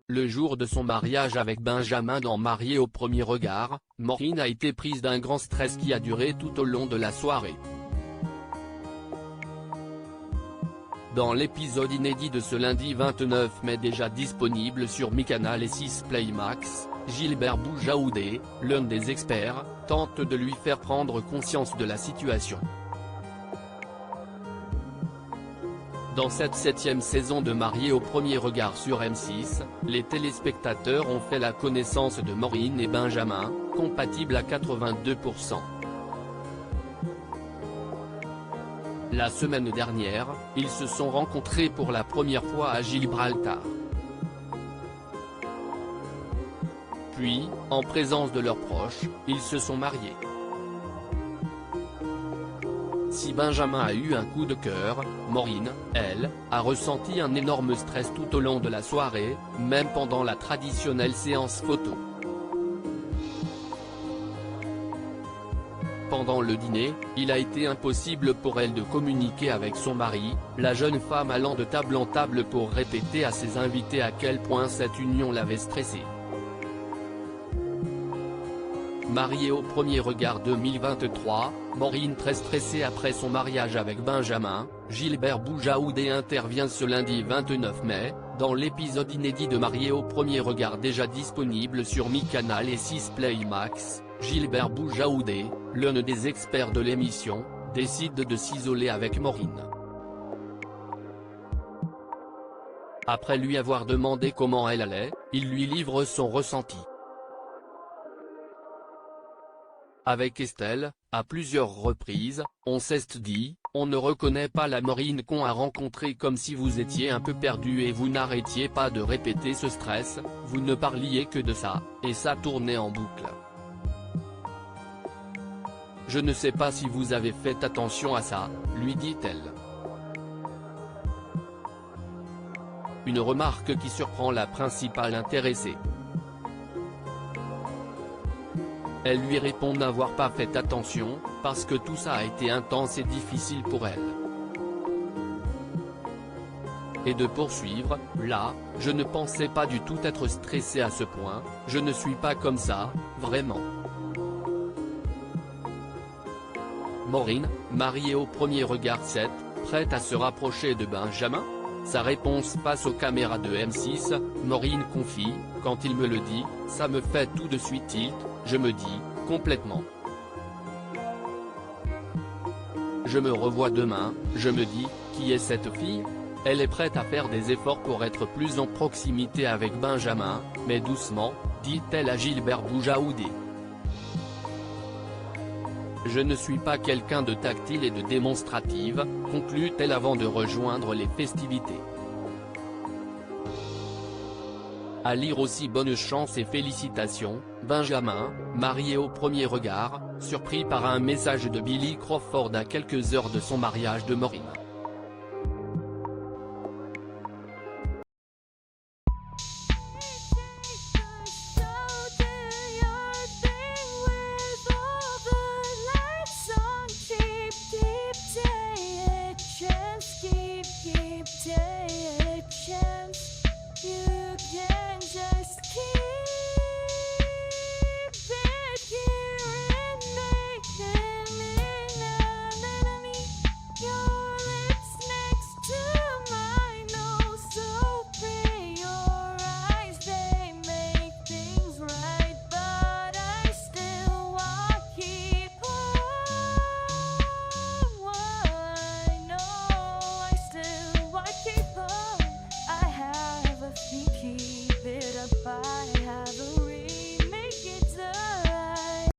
le jour de son mariage avec Benjamin dans Marié au premier regard, Maureen a été prise d'un grand stress qui a duré tout au long de la soirée. Dans l'épisode inédit de ce lundi 29 mai déjà disponible sur MyCanal et 6 Play Max, Gilbert Boujaoudé, l'un des experts, tente de lui faire prendre conscience de la situation. Dans cette 7e saison de Marié au premier regard sur M6, les téléspectateurs ont fait la connaissance de Maureen et Benjamin, compatibles à 82%. La semaine dernière, ils se sont rencontrés pour la première fois à Gibraltar. Puis, en présence de leurs proches, ils se sont mariés. Si Benjamin a eu un coup de cœur, Maureen, elle, a ressenti un énorme stress tout au long de la soirée, même pendant la traditionnelle séance photo. Pendant le dîner, il a été impossible pour elle de communiquer avec son mari, la jeune femme allant de table en table pour répéter à ses invités à quel point cette union l'avait stressée. Marié au premier regard 2023, Maureen très stressée après son mariage avec Benjamin, Gilbert Boujaoudé intervient ce lundi 29 mai, dans l'épisode inédit de Marié au premier regard déjà disponible sur MyCanal et 6 Play Max. Gilbert Boujaoudé, l'un des experts de l'émission, décide de s'isoler avec Maureen. Après lui avoir demandé comment elle allait, il lui livre son ressenti. Avec Estelle, à plusieurs reprises, on s'est dit, on ne reconnaît pas la Maureen qu'on a rencontrée, comme si vous étiez un peu perdu et vous n'arrêtiez pas de répéter ce stress, vous ne parliez que de ça, et ça tournait en boucle. Je ne sais pas si vous avez fait attention à ça, lui dit-elle. Une remarque qui surprend la principale intéressée. Elle lui répond n'avoir pas fait attention, parce que tout ça a été intense et difficile pour elle. Et de poursuivre, là, je ne pensais pas du tout être stressé à ce point, je ne suis pas comme ça, vraiment. Maureen, mariée au premier regard 7, prête à se rapprocher de Benjamin? Sa réponse face aux caméras de M6, Maureen confie, quand il me le dit, ça me fait tout de suite tilt, je me dis, complètement. Je me revois demain, je me dis, qui est cette fille? Elle est prête à faire des efforts pour être plus en proximité avec Benjamin, mais doucement, dit-elle à Gilbert Boujaoudé. Je ne suis pas quelqu'un de tactile et de démonstrative, conclut-elle avant de rejoindre les festivités. À lire aussi bonne chance et félicitations, Benjamin, marié au premier regard, surpris par un message de Billy Crawford à quelques heures de son mariage de Maureen.